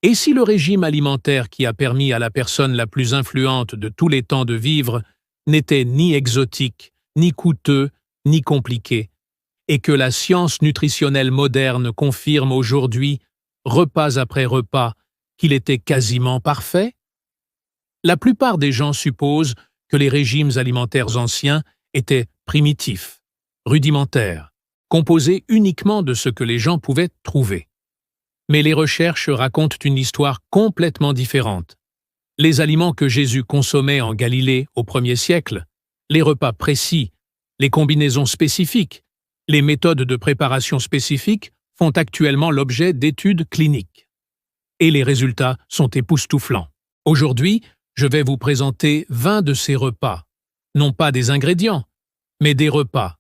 Et si le régime alimentaire qui a permis à la personne la plus influente de tous les temps de vivre n'était ni exotique, ni coûteux, ni compliqué, et que la science nutritionnelle moderne confirme aujourd'hui, repas après repas, qu'il était quasiment parfait? La plupart des gens supposent que les régimes alimentaires anciens étaient primitifs, rudimentaires, composés uniquement de ce que les gens pouvaient trouver. Mais les recherches racontent une histoire complètement différente. Les aliments que Jésus consommait en Galilée au 1er siècle, les repas précis, les combinaisons spécifiques, les méthodes de préparation spécifiques font actuellement l'objet d'études cliniques. Et les résultats sont époustouflants. Aujourd'hui, je vais vous présenter 20 de ces repas, non pas des ingrédients, mais des repas,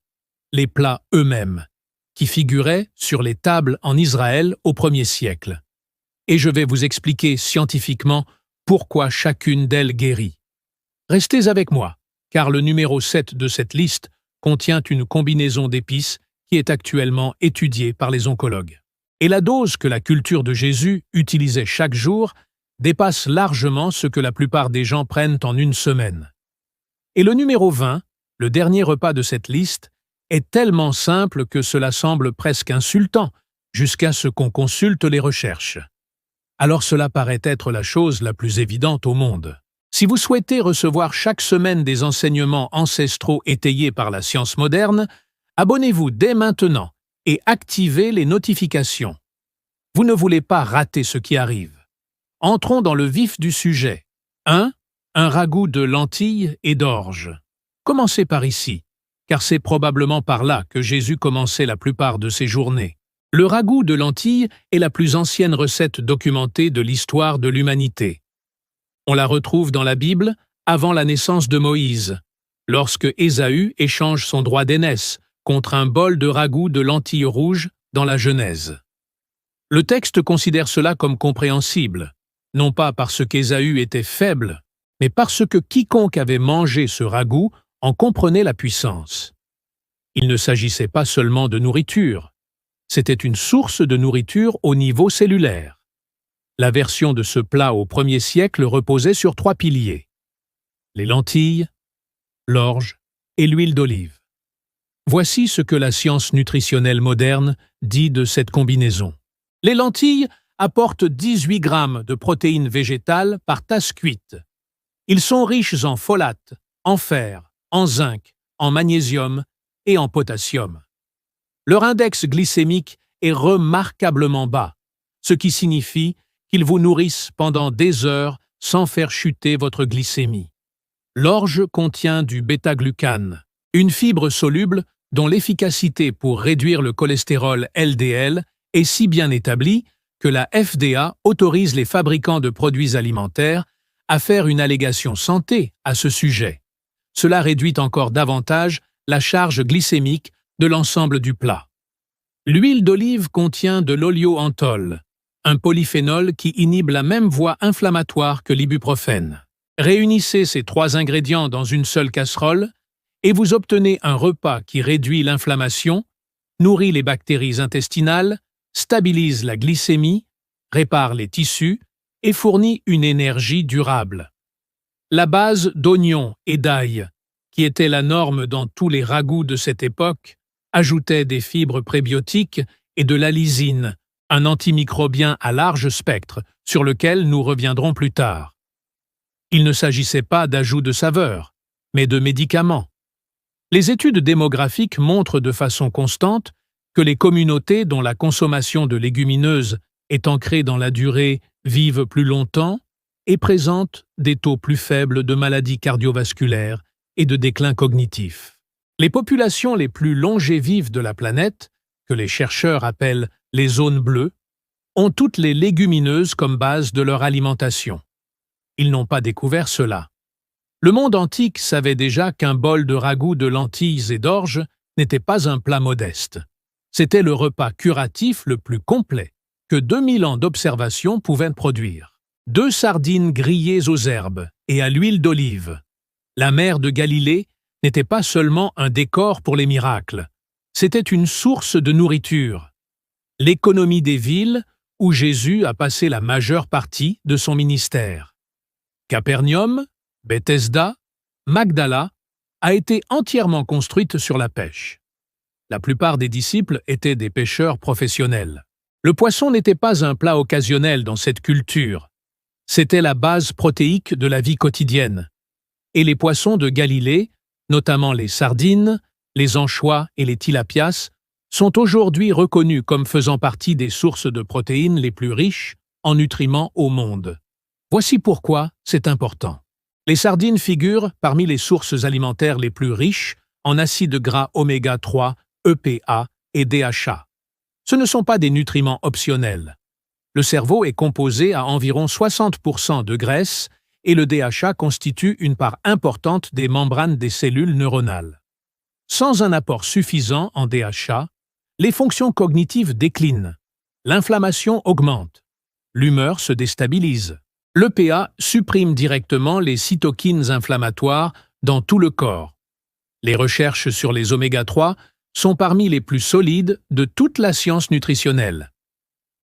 les plats eux-mêmes, qui figuraient sur les tables en Israël au 1er siècle. Et je vais vous expliquer scientifiquement pourquoi chacune d'elles guérit. Restez avec moi, car le numéro 7 de cette liste contient une combinaison d'épices qui est actuellement étudiée par les oncologues. Et la dose que la culture de Jésus utilisait chaque jour dépasse largement ce que la plupart des gens prennent en une semaine. Et le numéro 20, le dernier repas de cette liste, est tellement simple que cela semble presque insultant, jusqu'à ce qu'on consulte les recherches. Alors cela paraît être la chose la plus évidente au monde. Si vous souhaitez recevoir chaque semaine des enseignements ancestraux étayés par la science moderne, abonnez-vous dès maintenant et activez les notifications. Vous ne voulez pas rater ce qui arrive. Entrons dans le vif du sujet. 1. Un ragoût de lentilles et d'orge. Commencez par ici, car c'est probablement par là que Jésus commençait la plupart de ses journées. Le ragoût de lentilles est la plus ancienne recette documentée de l'histoire de l'humanité. On la retrouve dans la Bible avant la naissance de Moïse, lorsque Ésaü échange son droit d'aînesse contre un bol de ragoût de lentilles rouges dans la Genèse. Le texte considère cela comme compréhensible, non pas parce qu'Ésaü était faible, mais parce que quiconque avait mangé ce ragoût en comprenait la puissance. Il ne s'agissait pas seulement de nourriture, c'était une source de nourriture au niveau cellulaire. La version de ce plat au 1er siècle reposait sur 3 piliers: les lentilles, l'orge et l'huile d'olive. Voici ce que la science nutritionnelle moderne dit de cette combinaison. Les lentilles apportent 18 grammes de protéines végétales par tasse cuite. Ils sont riches en folate, en fer, en zinc, en magnésium et en potassium. Leur index glycémique est remarquablement bas, ce qui signifie qu'ils vous nourrissent pendant des heures sans faire chuter votre glycémie. L'orge contient du bêta-glucane, une fibre soluble dont l'efficacité pour réduire le cholestérol LDL est si bien établie que la FDA autorise les fabricants de produits alimentaires à faire une allégation santé à ce sujet. Cela réduit encore davantage la charge glycémique de l'ensemble du plat. L'huile d'olive contient de l'olioanthol, un polyphénol qui inhibe la même voie inflammatoire que l'ibuprofène. Réunissez ces 3 ingrédients dans une seule casserole et vous obtenez un repas qui réduit l'inflammation, nourrit les bactéries intestinales, stabilise la glycémie, répare les tissus et fournit une énergie durable. La base d'oignon et d'ail, qui était la norme dans tous les ragoûts de cette époque, ajoutait des fibres prébiotiques et de la lysine, un antimicrobien à large spectre sur lequel nous reviendrons plus tard. Il ne s'agissait pas d'ajout de saveur, mais de médicaments. Les études démographiques montrent de façon constante que les communautés dont la consommation de légumineuses est ancrée dans la durée vivent plus longtemps et présentent des taux plus faibles de maladies cardiovasculaires et de déclin cognitif. Les populations les plus longévives de la planète, que les chercheurs appellent les zones bleues, ont toutes les légumineuses comme base de leur alimentation. Ils n'ont pas découvert cela. Le monde antique savait déjà qu'un bol de ragoût de lentilles et d'orge n'était pas un plat modeste. C'était le repas curatif le plus complet que 2000 ans d'observation pouvaient produire. 2 sardines grillées aux herbes et à l'huile d'olive. La mer de Galilée n'était pas seulement un décor pour les miracles, c'était une source de nourriture. L'économie des villes où Jésus a passé la majeure partie de son ministère. Capernaum, Bethesda, Magdala a été entièrement construite sur la pêche. La plupart des disciples étaient des pêcheurs professionnels. Le poisson n'était pas un plat occasionnel dans cette culture. C'était la base protéique de la vie quotidienne. Et les poissons de Galilée, notamment les sardines, les anchois et les tilapias, sont aujourd'hui reconnus comme faisant partie des sources de protéines les plus riches en nutriments au monde. Voici pourquoi c'est important. Les sardines figurent parmi les sources alimentaires les plus riches en acides gras oméga 3, EPA et DHA. Ce ne sont pas des nutriments optionnels. Le cerveau est composé à environ 60% de graisse et le DHA constitue une part importante des membranes des cellules neuronales. Sans un apport suffisant en DHA, les fonctions cognitives déclinent, l'inflammation augmente, l'humeur se déstabilise. L'EPA supprime directement les cytokines inflammatoires dans tout le corps. Les recherches sur les oméga 3 sont parmi les plus solides de toute la science nutritionnelle.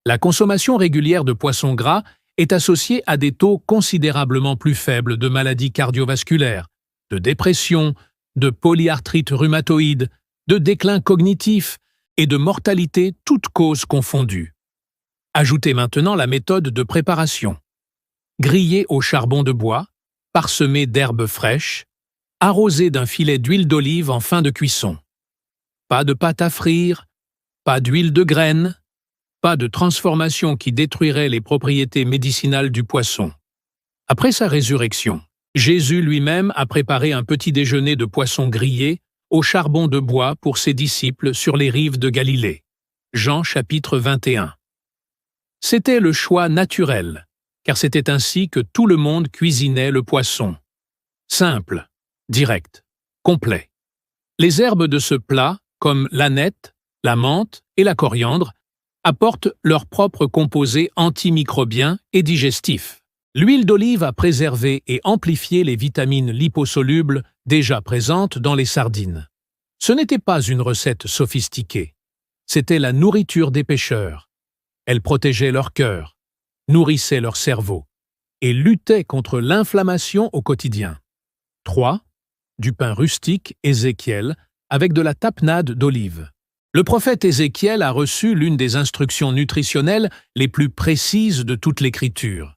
La consommation régulière de poissons gras est associée à des taux considérablement plus faibles de maladies cardiovasculaires, de dépression, de polyarthrite rhumatoïde, de déclin cognitif et de mortalité toutes causes confondues. Ajoutez maintenant la méthode de préparation. Grillé au charbon de bois, parsemé d'herbes fraîches, arrosé d'un filet d'huile d'olive en fin de cuisson. Pas de pâte à frire, pas d'huile de graines, pas de transformation qui détruirait les propriétés médicinales du poisson. Après sa résurrection, Jésus lui-même a préparé un petit déjeuner de poisson grillé au charbon de bois pour ses disciples sur les rives de Galilée. Jean chapitre 21. C'était le choix naturel, car c'était ainsi que tout le monde cuisinait le poisson. Simple, direct, complet. Les herbes de ce plat, comme l'aneth, la menthe et la coriandre, apportent leurs propres composés antimicrobiens et digestifs. L'huile d'olive a préservé et amplifié les vitamines liposolubles déjà présentes dans les sardines. Ce n'était pas une recette sophistiquée. C'était la nourriture des pêcheurs. Elle protégeait leur cœur, nourrissait leur cerveau et luttait contre l'inflammation au quotidien. 3. Du pain rustique Ézéchiel avec de la tapenade d'olive. Le prophète Ézéchiel a reçu l'une des instructions nutritionnelles les plus précises de toute l'Écriture.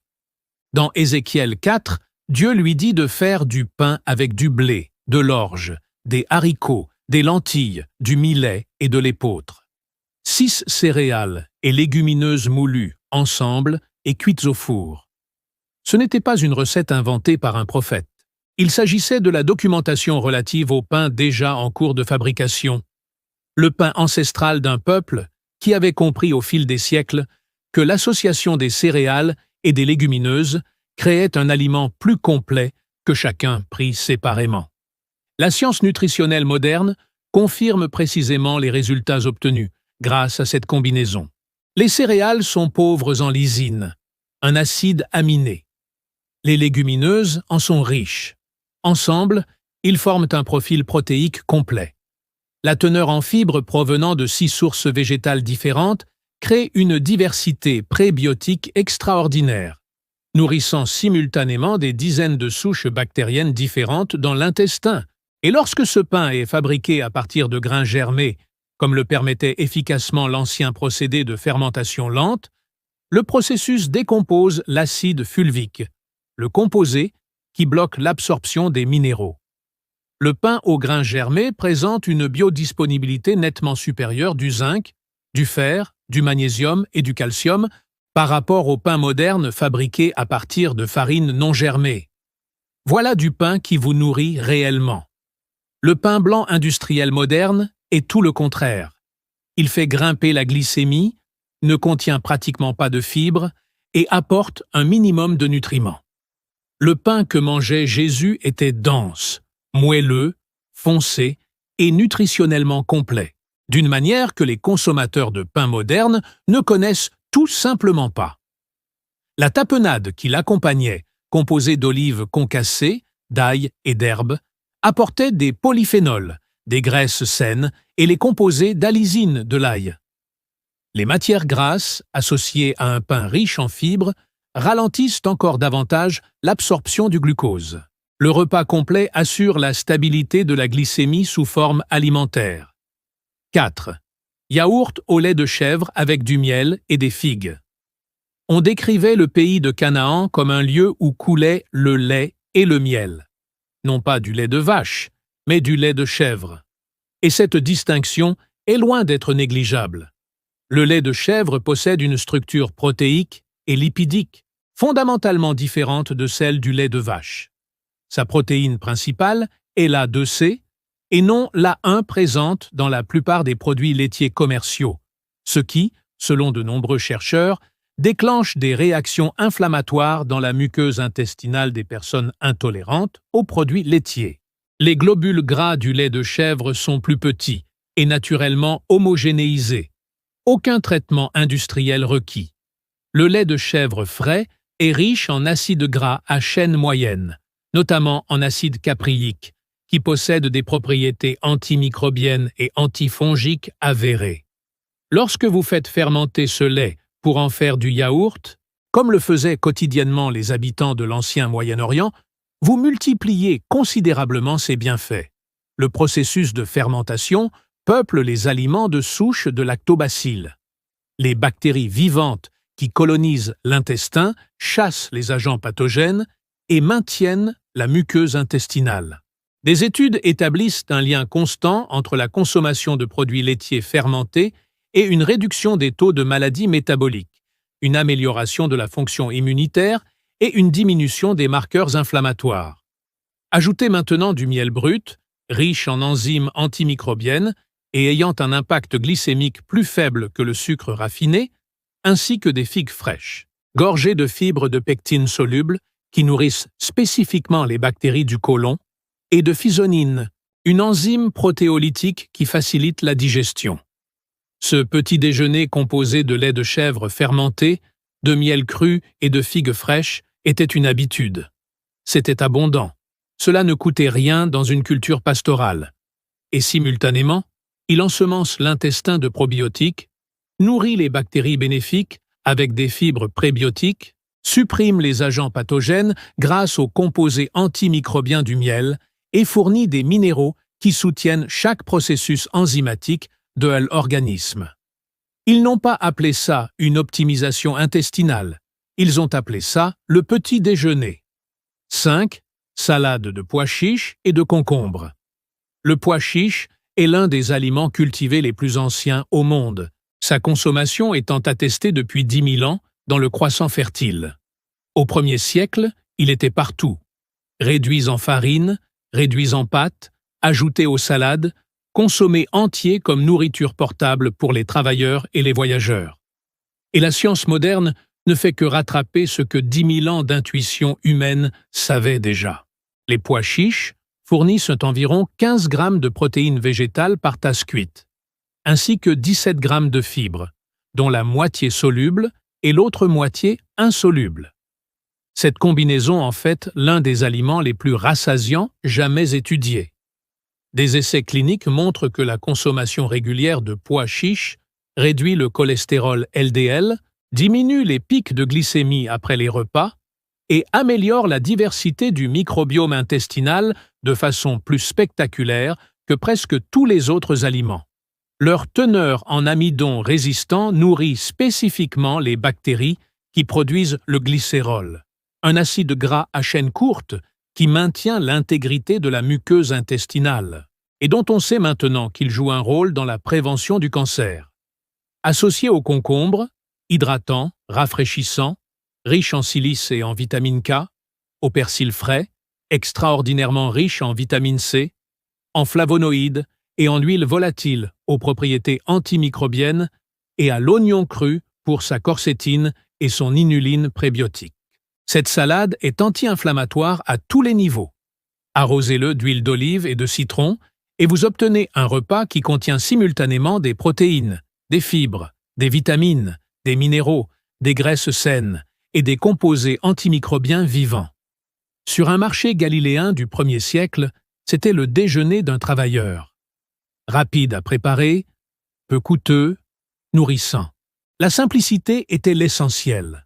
Dans Ézéchiel 4, Dieu lui dit de faire du pain avec du blé, de l'orge, des haricots, des lentilles, du millet et de l'épeautre. 6 céréales et légumineuses moulues, ensemble et cuites au four. Ce n'était pas une recette inventée par un prophète. Il s'agissait de la documentation relative au pain déjà en cours de fabrication. Le pain ancestral d'un peuple qui avait compris au fil des siècles que l'association des céréales et des légumineuses créait un aliment plus complet que chacun pris séparément. La science nutritionnelle moderne confirme précisément les résultats obtenus grâce à cette combinaison. Les céréales sont pauvres en lysine, un acide aminé. Les légumineuses en sont riches. Ensemble, ils forment un profil protéique complet. La teneur en fibres provenant de 6 sources végétales différentes crée une diversité prébiotique extraordinaire, nourrissant simultanément des dizaines de souches bactériennes différentes dans l'intestin. Et lorsque ce pain est fabriqué à partir de grains germés, comme le permettait efficacement l'ancien procédé de fermentation lente, le processus décompose l'acide fulvique, le composé qui bloque l'absorption des minéraux. Le pain aux grains germés présente une biodisponibilité nettement supérieure du zinc, du fer, du magnésium et du calcium par rapport au pain moderne fabriqué à partir de farines non germées. Voilà du pain qui vous nourrit réellement. Le pain blanc industriel moderne est tout le contraire. Il fait grimper la glycémie, ne contient pratiquement pas de fibres et apporte un minimum de nutriments. Le pain que mangeait Jésus était dense, moelleux, foncé et nutritionnellement complet, d'une manière que les consommateurs de pain moderne ne connaissent tout simplement pas. La tapenade qui l'accompagnait, composée d'olives concassées, d'ail et d'herbes, apportait des polyphénols, des graisses saines et les composés d'alysine de l'ail. Les matières grasses, associées à un pain riche en fibres, ralentissent encore davantage l'absorption du glucose. Le repas complet assure la stabilité de la glycémie sous forme alimentaire. 4. Yaourt au lait de chèvre avec du miel et des figues. On décrivait le pays de Canaan comme un lieu où coulait le lait et le miel. Non pas du lait de vache, mais du lait de chèvre. Et cette distinction est loin d'être négligeable. Le lait de chèvre possède une structure protéique et lipidique, fondamentalement différente de celle du lait de vache. Sa protéine principale est la 2C et non la 1 présente dans la plupart des produits laitiers commerciaux, ce qui, selon de nombreux chercheurs, déclenche des réactions inflammatoires dans la muqueuse intestinale des personnes intolérantes aux produits laitiers. Les globules gras du lait de chèvre sont plus petits et naturellement homogénéisés. Aucun traitement industriel requis. Le lait de chèvre frais est riche en acides gras à chaîne moyenne, notamment en acide caprylique, qui possède des propriétés antimicrobiennes et antifongiques avérées. Lorsque vous faites fermenter ce lait pour en faire du yaourt, comme le faisaient quotidiennement les habitants de l'ancien Moyen-Orient, vous multipliez considérablement ses bienfaits. Le processus de fermentation peuple les aliments de souches de lactobacilles. Les bactéries vivantes qui colonisent l'intestin chassent les agents pathogènes et maintiennent la muqueuse intestinale. Des études établissent un lien constant entre la consommation de produits laitiers fermentés et une réduction des taux de maladies métaboliques, une amélioration de la fonction immunitaire et une diminution des marqueurs inflammatoires. Ajoutez maintenant du miel brut, riche en enzymes antimicrobiennes et ayant un impact glycémique plus faible que le sucre raffiné, ainsi que des figues fraîches, gorgées de fibres de pectine solubles qui nourrissent spécifiquement les bactéries du côlon, et de physonine, une enzyme protéolytique qui facilite la digestion. Ce petit déjeuner composé de lait de chèvre fermenté, de miel cru et de figues fraîches était une habitude. C'était abondant. Cela ne coûtait rien dans une culture pastorale. Et simultanément, il ensemence l'intestin de probiotiques, nourrit les bactéries bénéfiques avec des fibres prébiotiques, supprime les agents pathogènes grâce aux composés antimicrobiens du miel et fournit des minéraux qui soutiennent chaque processus enzymatique de l'organisme. Ils n'ont pas appelé ça une optimisation intestinale, ils ont appelé ça le petit déjeuner. 5. Salade de pois chiches et de concombres. Le pois chiche est l'un des aliments cultivés les plus anciens au monde, sa consommation étant attestée depuis 10 000 ans dans le croissant fertile. Au 1er siècle, il était partout. Réduits en farine, réduits en pâte, ajoutés aux salades, consommés entiers comme nourriture portable pour les travailleurs et les voyageurs. Et la science moderne ne fait que rattraper ce que 10 000 ans d'intuition humaine savaient déjà. Les pois chiches fournissent environ 15 grammes de protéines végétales par tasse cuite, ainsi que 17 grammes de fibres, dont la moitié soluble et l'autre moitié insoluble. Cette combinaison en fait l'un des aliments les plus rassasiants jamais étudiés. Des essais cliniques montrent que la consommation régulière de pois chiches réduit le cholestérol LDL, diminue les pics de glycémie après les repas et améliore la diversité du microbiome intestinal de façon plus spectaculaire que presque tous les autres aliments. Leur teneur en amidon résistant nourrit spécifiquement les bactéries qui produisent le glycérol, un acide gras à chaîne courte qui maintient l'intégrité de la muqueuse intestinale et dont on sait maintenant qu'il joue un rôle dans la prévention du cancer. Associé au concombre, hydratant, rafraîchissant, riche en silice et en vitamine K, au persil frais, extraordinairement riche en vitamine C, en flavonoïdes et en huile volatile aux propriétés antimicrobiennes et à l'oignon cru pour sa quercétine et son inuline prébiotique. Cette salade est anti-inflammatoire à tous les niveaux. Arrosez-le d'huile d'olive et de citron et vous obtenez un repas qui contient simultanément des protéines, des fibres, des vitamines, des minéraux, des graisses saines et des composés antimicrobiens vivants. Sur un marché galiléen du 1er siècle, c'était le déjeuner d'un travailleur. Rapide à préparer, peu coûteux, nourrissant. La simplicité était l'essentiel.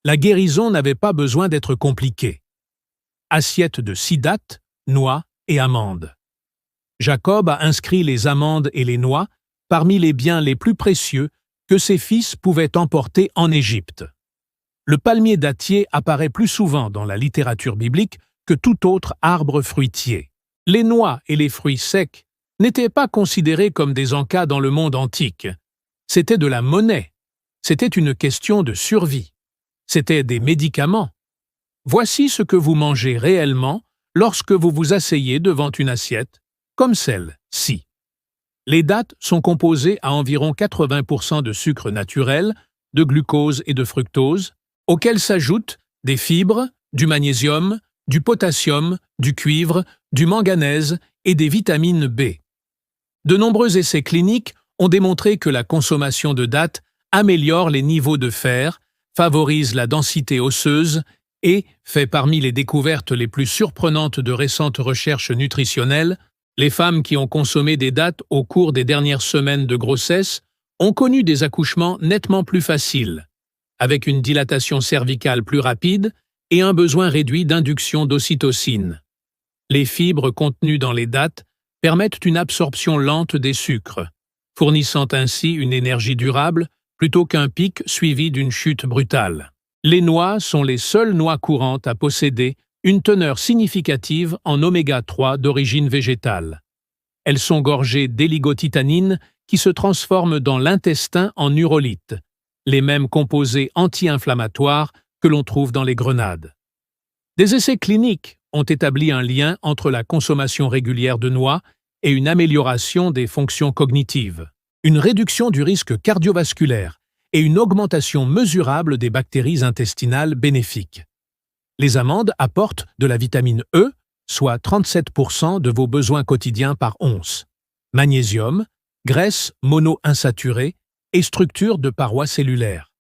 La guérison n'avait pas besoin d'être compliquée. Assiette de 6 dattes, noix et amandes. Jacob a inscrit les amandes et les noix parmi les biens les plus précieux que ses fils pouvaient emporter en Égypte. Le palmier dattier apparaît plus souvent dans la littérature biblique que tout autre arbre fruitier. Les noix et les fruits secs n'étaient pas considérés comme des encas dans le monde antique. C'était de la monnaie. C'était une question de survie. C'étaient des médicaments. Voici ce que vous mangez réellement lorsque vous vous asseyez devant une assiette, comme celle-ci. Les dattes sont composées à environ 80% de sucre naturel, de glucose et de fructose, auxquels s'ajoutent des fibres, du magnésium, du potassium, du cuivre, du manganèse et des vitamines B. De nombreux essais cliniques ont démontré que la consommation de dattes améliore les niveaux de fer, favorise la densité osseuse et fait parmi les découvertes les plus surprenantes de récentes recherches nutritionnelles, les femmes qui ont consommé des dattes au cours des dernières semaines de grossesse ont connu des accouchements nettement plus faciles, avec une dilatation cervicale plus rapide et un besoin réduit d'induction d'ocytocine. Les fibres contenues dans les dattes permettent une absorption lente des sucres, fournissant ainsi une énergie durable plutôt qu'un pic suivi d'une chute brutale. Les noix sont les seules noix courantes à posséder une teneur significative en oméga 3 d'origine végétale. Elles sont gorgées d'éligotitanine qui se transforment dans l'intestin en urolithe, les mêmes composés anti-inflammatoires que l'on trouve dans les grenades. Des essais cliniques ont établi un lien entre la consommation régulière de noix et une amélioration des fonctions cognitives, une réduction du risque cardiovasculaire et une augmentation mesurable des bactéries intestinales bénéfiques. Les amandes apportent de la vitamine E, soit 37% de vos besoins quotidiens par once, magnésium, graisse monoinsaturée et structure de parois cellulaires.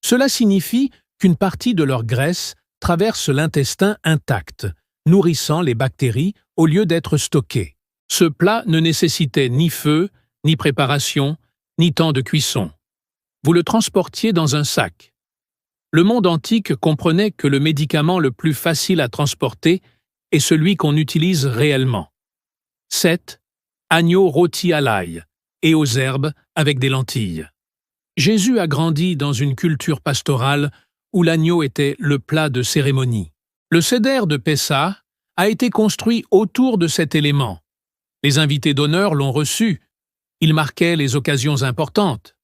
Cela signifie qu'une partie de leur graisse traverse l'intestin intact, nourrissant les bactéries au lieu d'être stockée. Ce plat ne nécessitait ni feu, ni préparation, ni temps de cuisson. Vous le transportiez dans un sac. Le monde antique comprenait que le médicament le plus facile à transporter est celui qu'on utilise réellement. 7. Agneau rôti à l'ail et aux herbes avec des lentilles. Jésus a grandi dans une culture pastorale où l'agneau était le plat de cérémonie. Le seder de Pessah a été construit autour de cet élément. Les invités d'honneur l'ont reçu. Il marquait les occasions importantes.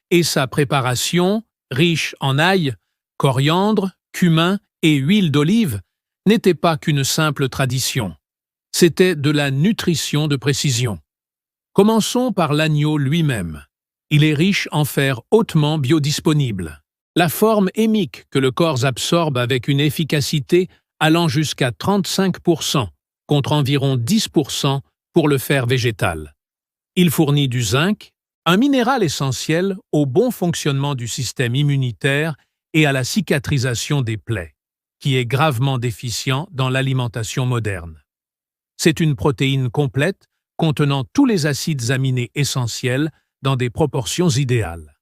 Et sa préparation, riche en ail, coriandre, cumin et huile d'olive, n'était pas qu'une simple tradition. C'était de la nutrition de précision. Commençons par l'agneau lui-même. Il est riche en fer hautement biodisponible. La forme hémique que le corps absorbe avec une efficacité allant jusqu'à 35%, contre environ 10% pour le fer végétal. Il fournit du zinc, un minéral essentiel au bon fonctionnement du système immunitaire et à la cicatrisation des plaies, qui est gravement déficient dans l'alimentation moderne. C'est une protéine complète contenant tous les acides aminés essentiels dans des proportions idéales.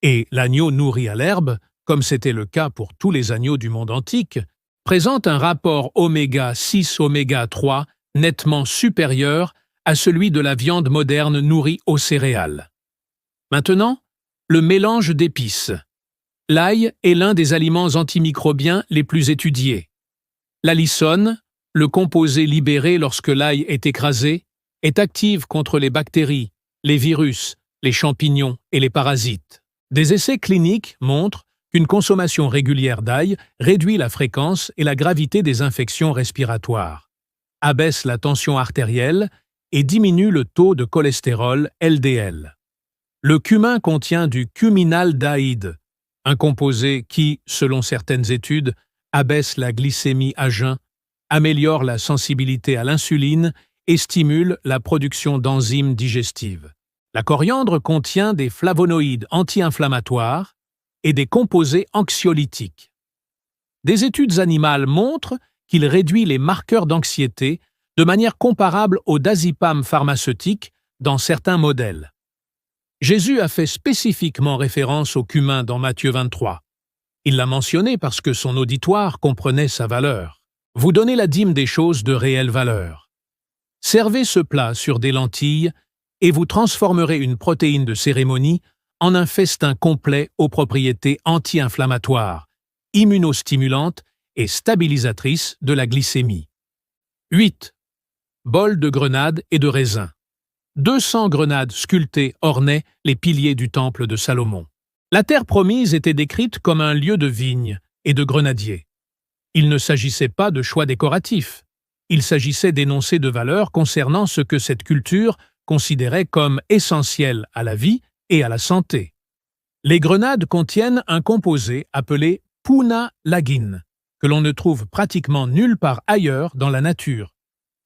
Et l'agneau nourri à l'herbe, comme c'était le cas pour tous les agneaux du monde antique, présente un rapport oméga 6 oméga 3 nettement supérieur à celui de la viande moderne nourrie aux céréales. Maintenant, le mélange d'épices. L'ail est l'un des aliments antimicrobiens les plus étudiés. L'allisone, le composé libéré lorsque l'ail est écrasé, est active contre les bactéries, les virus, les champignons et les parasites. Des essais cliniques montrent qu'une consommation régulière d'ail réduit la fréquence et la gravité des infections respiratoires, abaisse la tension artérielle et diminue le taux de cholestérol LDL. Le cumin contient du cuminaldéhyde, un composé qui, selon certaines études, abaisse la glycémie à jeun, améliore la sensibilité à l'insuline et stimule la production d'enzymes digestives. La coriandre contient des flavonoïdes anti-inflammatoires et des composés anxiolytiques. Des études animales montrent qu'il réduit les marqueurs d'anxiété de manière comparable au diazépam pharmaceutique dans certains modèles. Jésus a fait spécifiquement référence au cumin dans Matthieu 23. Il l'a mentionné parce que son auditoire comprenait sa valeur. Vous donnez la dîme des choses de réelle valeur. Servez ce plat sur des lentilles et vous transformerez une protéine de cérémonie en un festin complet aux propriétés anti-inflammatoires, immunostimulantes et stabilisatrices de la glycémie. 8. Bol de grenades et de raisins. 200 grenades sculptées ornaient les piliers du temple de Salomon. La terre promise était décrite comme un lieu de vignes et de grenadiers. Il ne s'agissait pas de choix décoratifs. Il s'agissait d'énoncés de valeurs concernant ce que cette culture considérait comme essentiel à la vie et à la santé. Les grenades contiennent un composé appelé Puna lagin, que l'on ne trouve pratiquement nulle part ailleurs dans la nature,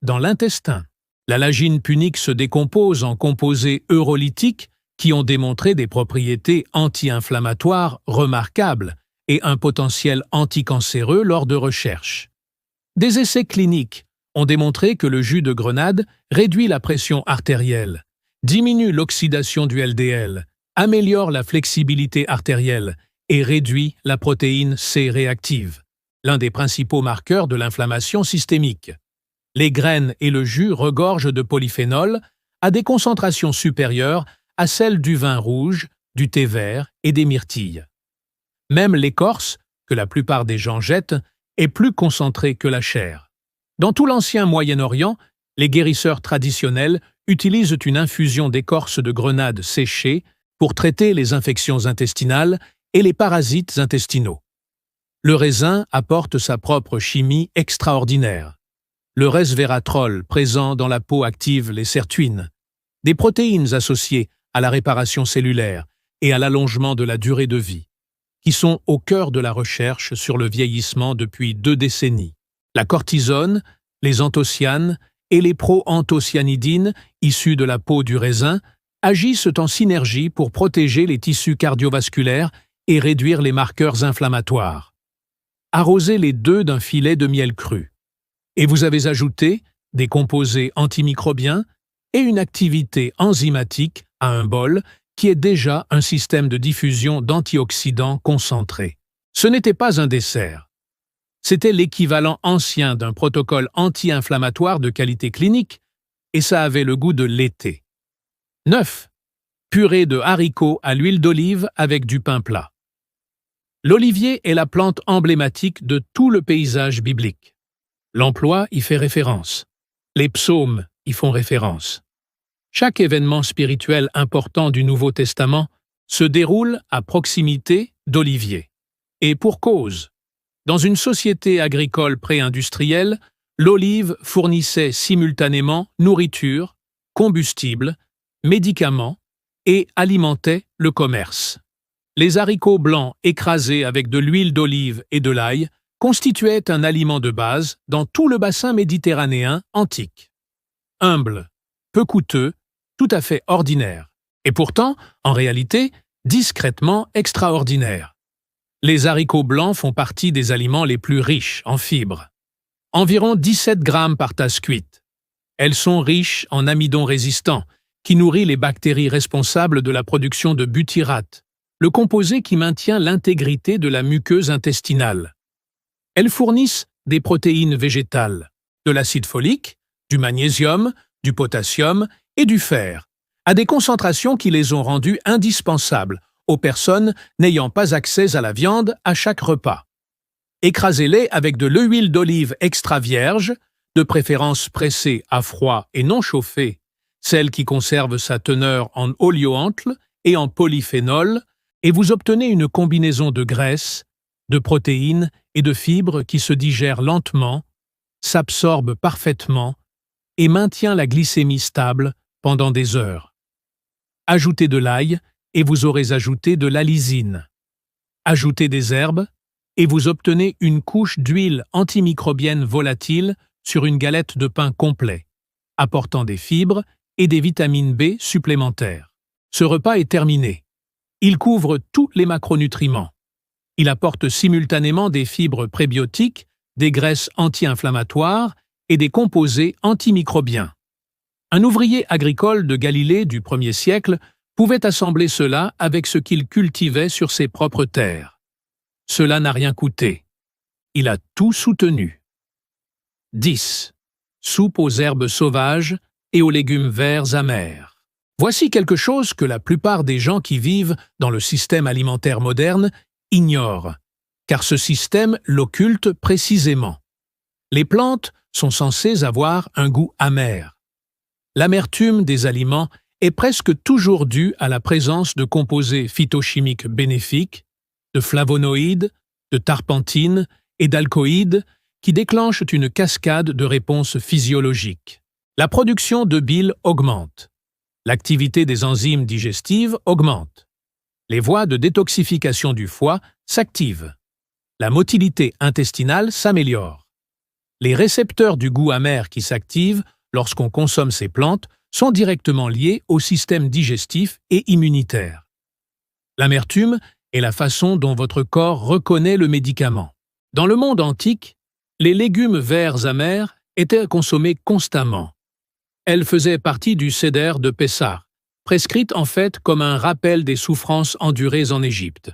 dans l'intestin. La lagine punique se décompose en composés eurolytiques qui ont démontré des propriétés anti-inflammatoires remarquables et un potentiel anticancéreux lors de recherches. Des essais cliniques ont démontré que le jus de grenade réduit la pression artérielle, diminue l'oxydation du LDL, améliore la flexibilité artérielle et réduit la protéine C réactive, l'un des principaux marqueurs de l'inflammation systémique. Les graines et le jus regorgent de polyphénols à des concentrations supérieures à celles du vin rouge, du thé vert et des myrtilles. Même l'écorce, que la plupart des gens jettent, est plus concentrée que la chair. Dans tout l'ancien Moyen-Orient, les guérisseurs traditionnels utilisent une infusion d'écorce de grenade séchée pour traiter les infections intestinales et les parasites intestinaux. Le raisin apporte sa propre chimie extraordinaire. Le resveratrol présent dans la peau active les sirtuines, des protéines associées à la réparation cellulaire et à l'allongement de la durée de vie, qui sont au cœur de la recherche sur le vieillissement depuis 2 décennies. La cortisone, les anthocyanes et les proanthocyanidines issues de la peau du raisin agissent en synergie pour protéger les tissus cardiovasculaires et réduire les marqueurs inflammatoires. Arrosez les deux d'un filet de miel cru. Et vous avez ajouté des composés antimicrobiens et une activité enzymatique à un bol qui est déjà un système de diffusion d'antioxydants concentrés. Ce n'était pas un dessert. C'était l'équivalent ancien d'un protocole anti-inflammatoire de qualité clinique, et ça avait le goût de l'été. 9. Purée de haricots à l'huile d'olive avec du pain plat. L'olivier est la plante emblématique de tout le paysage biblique. L'emploi y fait référence. Les psaumes y font référence. Chaque événement spirituel important du Nouveau Testament se déroule à proximité d'oliviers. Et pour cause. Dans une société agricole pré-industrielle, l'olive fournissait simultanément nourriture, combustible, médicaments et alimentait le commerce. Les haricots blancs écrasés avec de l'huile d'olive et de l'ail constituaient un aliment de base dans tout le bassin méditerranéen antique. Humble, peu coûteux, tout à fait ordinaire, et pourtant, en réalité, discrètement extraordinaire. Les haricots blancs font partie des aliments les plus riches en fibres. Environ 17 grammes par tasse cuite. Elles sont riches en amidon résistant, qui nourrit les bactéries responsables de la production de butyrate, le composé qui maintient l'intégrité de la muqueuse intestinale. Elles fournissent des protéines végétales, de l'acide folique, du magnésium, du potassium et du fer, à des concentrations qui les ont rendues indispensables aux personnes n'ayant pas accès à la viande à chaque repas. Écrasez-les avec de l'huile d'olive extra vierge, de préférence pressée à froid et non chauffée, celle qui conserve sa teneur en oleoantle et en polyphénol, et vous obtenez une combinaison de graisses, de protéines et de fibres qui se digèrent lentement, s'absorbent parfaitement et maintient la glycémie stable pendant des heures. Ajoutez de l'ail et vous aurez ajouté de l'alysine. Ajoutez des herbes et vous obtenez une couche d'huile antimicrobienne volatile sur une galette de pain complet, apportant des fibres et des vitamines B supplémentaires. Ce repas est terminé. Il couvre tous les macronutriments. Il apporte simultanément des fibres prébiotiques, des graisses anti-inflammatoires et des composés antimicrobiens. Un ouvrier agricole de Galilée du 1er siècle pouvait assembler cela avec ce qu'il cultivait sur ses propres terres. Cela n'a rien coûté. Il a tout soutenu. 10. Soupe aux herbes sauvages et aux légumes verts amers. Voici quelque chose que la plupart des gens qui vivent dans le système alimentaire moderne ignorent, car ce système l'occulte précisément. Les plantes sont censées avoir un goût amer. L'amertume des aliments est presque toujours due à la présence de composés phytochimiques bénéfiques, de flavonoïdes, de terpentines et d'alcoïdes qui déclenchent une cascade de réponses physiologiques. La production de bile augmente. L'activité des enzymes digestives augmente. Les voies de détoxification du foie s'activent. La motilité intestinale s'améliore. Les récepteurs du goût amer qui s'activent lorsqu'on consomme ces plantes sont directement liés au système digestif et immunitaire. L'amertume est la façon dont votre corps reconnaît le médicament. Dans le monde antique, les légumes verts amers étaient consommés constamment. Elles faisaient partie du seder de Pessah, prescrite en fait comme un rappel des souffrances endurées en Égypte.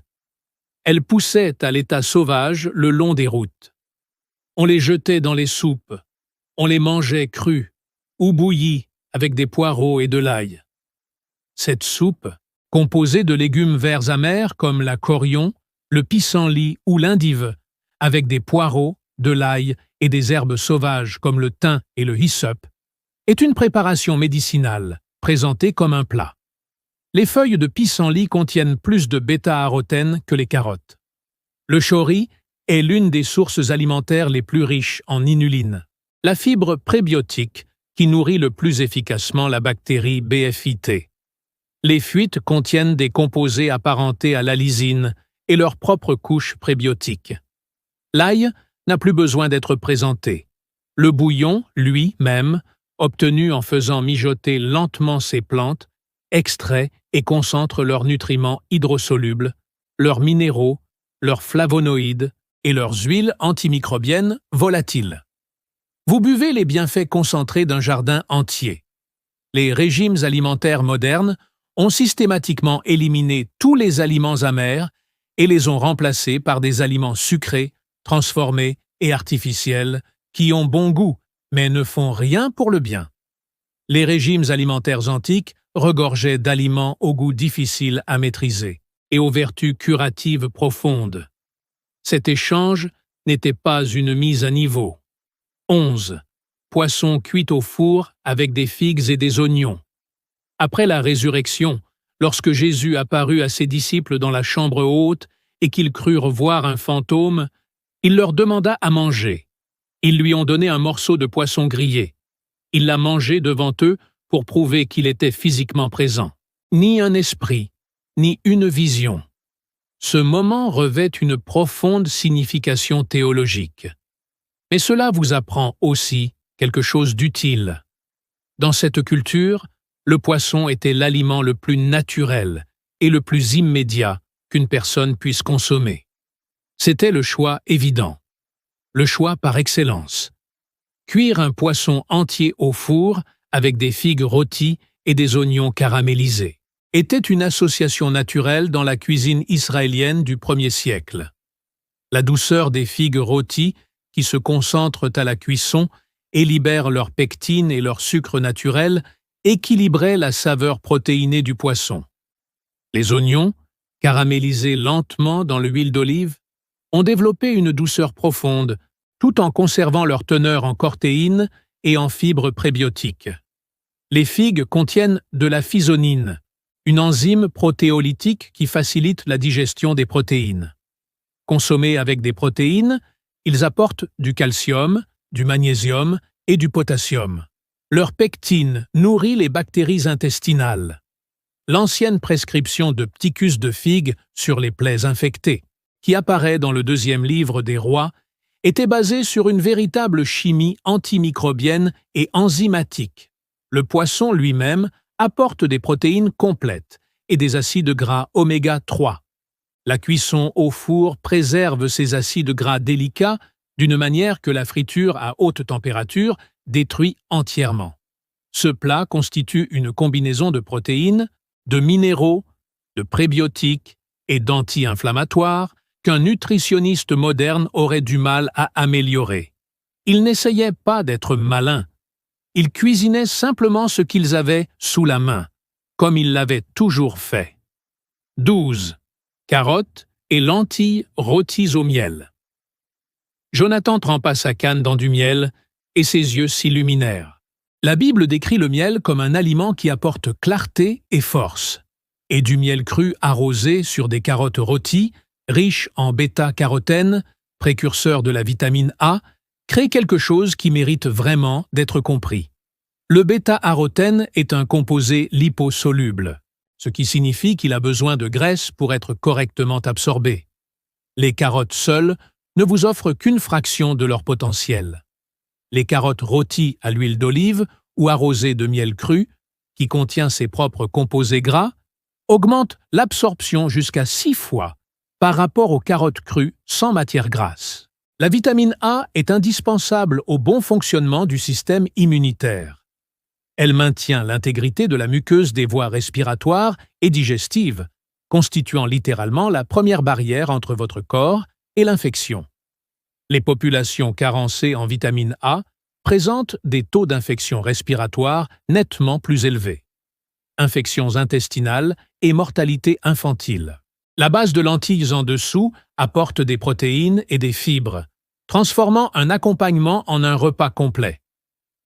Elles poussaient à l'état sauvage le long des routes. On les jetait dans les soupes, on les mangeait crus ou bouillis avec des poireaux et de l'ail. Cette soupe, composée de légumes verts amers comme la corion, le pissenlit ou l'endive, avec des poireaux, de l'ail et des herbes sauvages comme le thym et le hyssop, est une préparation médicinale présentée comme un plat. Les feuilles de pissenlit contiennent plus de bêta-carotène que les carottes. Le chori est l'une des sources alimentaires les plus riches en inuline, la fibre prébiotique qui nourrit le plus efficacement la bactérie BFIT. Les fuites contiennent des composés apparentés à la lysine et leur propre couche prébiotique. L'ail n'a plus besoin d'être présenté. Le bouillon, lui-même, obtenu en faisant mijoter lentement ces plantes, extrait et concentre leurs nutriments hydrosolubles, leurs minéraux, leurs flavonoïdes et leurs huiles antimicrobiennes volatiles. Vous buvez les bienfaits concentrés d'un jardin entier. Les régimes alimentaires modernes ont systématiquement éliminé tous les aliments amers et les ont remplacés par des aliments sucrés, transformés et artificiels qui ont bon goût, mais ne font rien pour le bien. Les régimes alimentaires antiques regorgeaient d'aliments au goût difficile à maîtriser et aux vertus curatives profondes. Cet échange n'était pas une mise à niveau. 11. Poisson cuit au four avec des figues et des oignons. Après la résurrection, lorsque Jésus apparut à ses disciples dans la chambre haute et qu'ils crurent voir un fantôme, il leur demanda à manger. Ils lui ont donné un morceau de poisson grillé. Il l'a mangé devant eux pour prouver qu'il était physiquement présent. Ni un esprit, ni une vision. Ce moment revêt une profonde signification théologique. Mais cela vous apprend aussi quelque chose d'utile. Dans cette culture, le poisson était l'aliment le plus naturel et le plus immédiat qu'une personne puisse consommer. C'était le choix évident, le choix par excellence. Cuire un poisson entier au four avec des figues rôties et des oignons caramélisés était une association naturelle dans la cuisine israélienne du 1er siècle. La douceur des figues rôties qui se concentrent à la cuisson et libèrent leur pectine et leur sucre naturel équilibrait la saveur protéinée du poisson. Les oignons, caramélisés lentement dans l'huile d'olive, ont développé une douceur profonde, tout en conservant leur teneur en cortéine et en fibres prébiotiques. Les figues contiennent de la physonine, une enzyme protéolytique qui facilite la digestion des protéines. Consommés avec des protéines, ils apportent du calcium, du magnésium et du potassium. Leur pectine nourrit les bactéries intestinales. L'ancienne prescription de pticus de figue sur les plaies infectées, qui apparaît dans le 2e livre des Rois, était basée sur une véritable chimie antimicrobienne et enzymatique. Le poisson lui-même apporte des protéines complètes et des acides gras oméga 3. La cuisson au four préserve ces acides gras délicats d'une manière que la friture à haute température détruit entièrement. Ce plat constitue une combinaison de protéines, de minéraux, de prébiotiques et d'anti-inflammatoires qu'un nutritionniste moderne aurait du mal à améliorer. Ils n'essayaient pas d'être malins. Ils cuisinaient simplement ce qu'ils avaient sous la main, comme ils l'avaient toujours fait. 12. Carottes et lentilles rôties au miel. Jonathan trempa sa canne dans du miel et ses yeux s'illuminèrent. La Bible décrit le miel comme un aliment qui apporte clarté et force. Et du miel cru arrosé sur des carottes rôties, riches en bêta-carotène, précurseur de la vitamine A, crée quelque chose qui mérite vraiment d'être compris. Le bêta-carotène est un composé liposoluble, ce qui signifie qu'il a besoin de graisse pour être correctement absorbé. Les carottes seules ne vous offrent qu'une fraction de leur potentiel. Les carottes rôties à l'huile d'olive ou arrosées de miel cru, qui contient ses propres composés gras, augmentent l'absorption jusqu'à 6 fois par rapport aux carottes crues sans matière grasse. La vitamine A est indispensable au bon fonctionnement du système immunitaire. Elle maintient l'intégrité de la muqueuse des voies respiratoires et digestives, constituant littéralement la première barrière entre votre corps et l'infection. Les populations carencées en vitamine A présentent des taux d'infection respiratoire nettement plus élevés. Infections intestinales et mortalité infantile. La base de lentilles en dessous apporte des protéines et des fibres, transformant un accompagnement en un repas complet.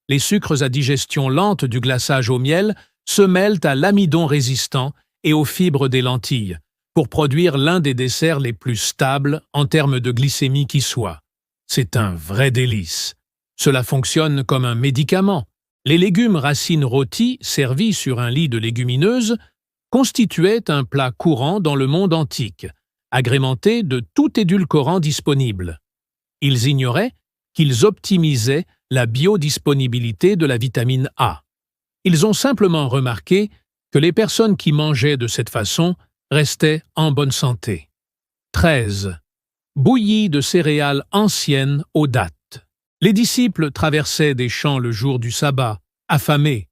Les sucres à digestion lente du glaçage au miel se mêlent à l'amidon résistant et aux fibres des lentilles, pour produire l'un des desserts les plus stables en termes de glycémie qui soit. C'est un vrai délice. Cela fonctionne comme un médicament. Les légumes racines rôtis servis sur un lit de légumineuses constituaient un plat courant dans le monde antique, agrémenté de tout édulcorant disponible. Ils ignoraient qu'ils optimisaient la biodisponibilité de la vitamine A. Ils ont simplement remarqué que les personnes qui mangeaient de cette façon restaient en bonne santé. 13. Bouillie de céréales anciennes aux dattes. Les disciples traversaient des champs le jour du sabbat, affamés.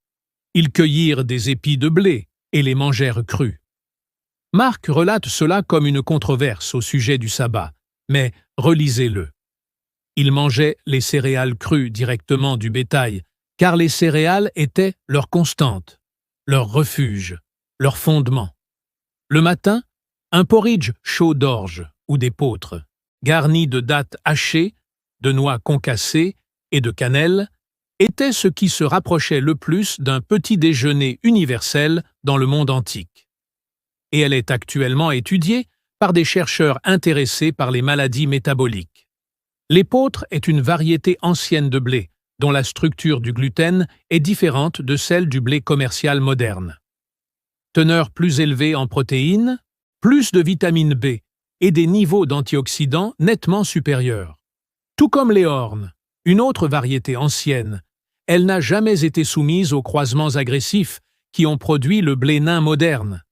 Ils cueillirent des épis de blé et les mangèrent crus. Marc relate cela comme une controverse au sujet du sabbat, mais relisez-le. Ils mangeaient les céréales crues directement du bétail, car les céréales étaient leur constante, leur refuge, leur fondement. Le matin, un porridge chaud d'orge ou d'épeautre, garni de dattes hachées, de noix concassées et de cannelle, était ce qui se rapprochait le plus d'un petit déjeuner universel dans le monde antique. Et elle est actuellement étudiée par des chercheurs intéressés par les maladies métaboliques. L'épeautre est une variété ancienne de blé, dont la structure du gluten est différente de celle du blé commercial moderne. Teneur plus élevée en protéines, plus de vitamine B et des niveaux d'antioxydants nettement supérieurs. Tout comme les ornes, une autre variété ancienne, elle n'a jamais été soumise aux croisements agressifs qui ont produit le blé nain moderne.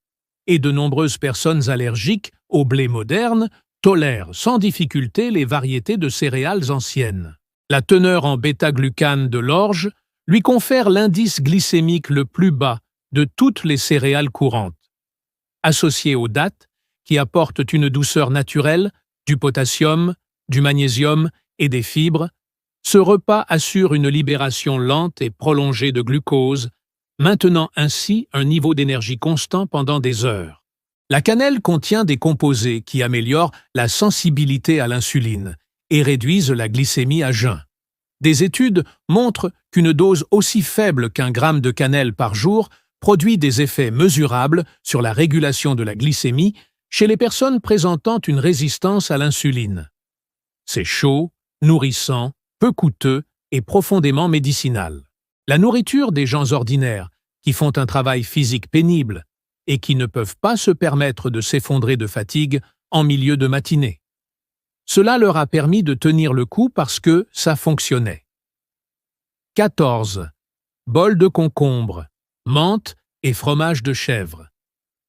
Et de nombreuses personnes allergiques au blé moderne tolèrent sans difficulté les variétés de céréales anciennes. La teneur en bêta-glucane de l'orge lui confère l'indice glycémique le plus bas de toutes les céréales courantes. Associée aux dattes, qui apportent une douceur naturelle, du potassium, du magnésium et des fibres, ce repas assure une libération lente et prolongée de glucose, maintenant ainsi un niveau d'énergie constant pendant des heures. La cannelle contient des composés qui améliorent la sensibilité à l'insuline et réduisent la glycémie à jeun. Des études montrent qu'une dose aussi faible qu'1 gramme de cannelle par jour produit des effets mesurables sur la régulation de la glycémie chez les personnes présentant une résistance à l'insuline. C'est chaud, nourrissant, peu coûteux et profondément médicinal. La nourriture des gens ordinaires, qui font un travail physique pénible et qui ne peuvent pas se permettre de s'effondrer de fatigue en milieu de matinée. Cela leur a permis de tenir le coup parce que ça fonctionnait. 14. Bol de concombre, menthe et fromage de chèvre.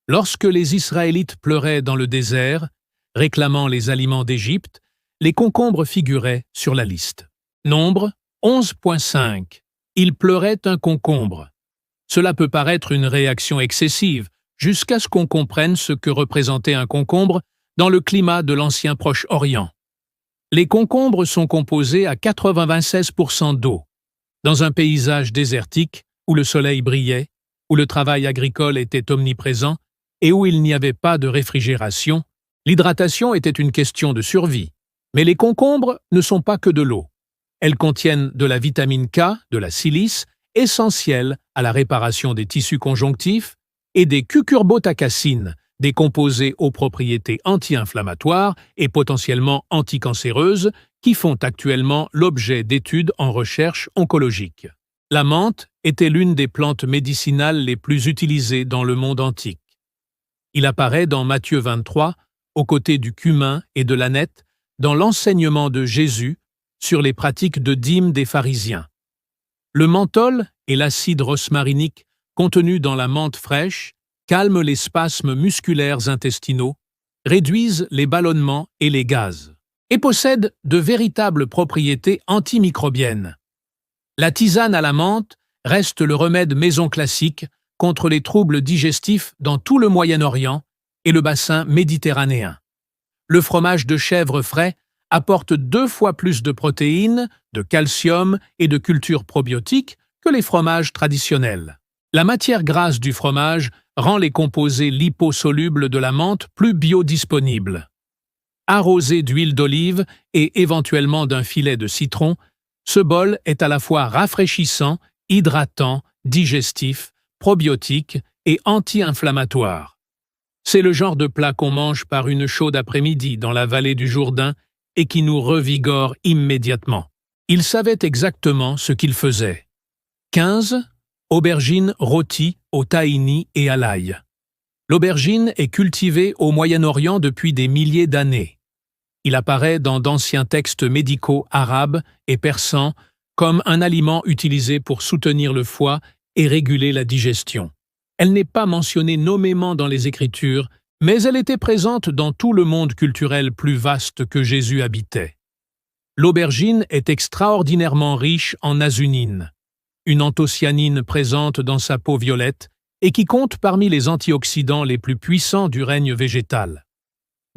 Lorsque les Israélites pleuraient dans le désert, réclamant les aliments d'Égypte, les concombres figuraient sur la liste. Nombre 11.5. Ils pleuraient un concombre. Cela peut paraître une réaction excessive, jusqu'à ce qu'on comprenne ce que représentait un concombre dans le climat de l'ancien Proche-Orient. Les concombres sont composés à 96% d'eau. Dans un paysage désertique, où le soleil brillait, où le travail agricole était omniprésent et où il n'y avait pas de réfrigération, l'hydratation était une question de survie. Mais les concombres ne sont pas que de l'eau. Elles contiennent de la vitamine K, de la silice, essentielle à la réparation des tissus conjonctifs, et des cucurbitacacines, des composés aux propriétés anti-inflammatoires et potentiellement anticancéreuses qui font actuellement l'objet d'études en recherche oncologique. La menthe était l'une des plantes médicinales les plus utilisées dans le monde antique. Il apparaît dans Matthieu 23, aux côtés du cumin et de l'aneth, dans l'enseignement de Jésus sur les pratiques de dîme des pharisiens. Le menthol et l'acide rosmarinique contenu dans la menthe fraîche calment les spasmes musculaires intestinaux, réduisent les ballonnements et les gaz, et possèdent de véritables propriétés antimicrobiennes. La tisane à la menthe reste le remède maison classique contre les troubles digestifs dans tout le Moyen-Orient et le bassin méditerranéen. Le fromage de chèvre frais apporte 2 fois plus de protéines, de calcium et de cultures probiotiques que les fromages traditionnels. La matière grasse du fromage rend les composés liposolubles de la menthe plus biodisponibles. Arrosé d'huile d'olive et éventuellement d'un filet de citron, ce bol est à la fois rafraîchissant, hydratant, digestif, probiotique et anti-inflammatoire. C'est le genre de plat qu'on mange par une chaude après-midi dans la vallée du Jourdain et qui nous revigore immédiatement. Il savait exactement ce qu'il faisait. 15. Aubergine rôtie au tahini et à l'ail. L'aubergine est cultivée au Moyen-Orient depuis des milliers d'années. Il apparaît dans d'anciens textes médicaux arabes et persans comme un aliment utilisé pour soutenir le foie et réguler la digestion. Elle n'est pas mentionnée nommément dans les Écritures, mais elle était présente dans tout le monde culturel plus vaste que Jésus habitait. L'aubergine est extraordinairement riche en azunine, une anthocyanine présente dans sa peau violette et qui compte parmi les antioxydants les plus puissants du règne végétal.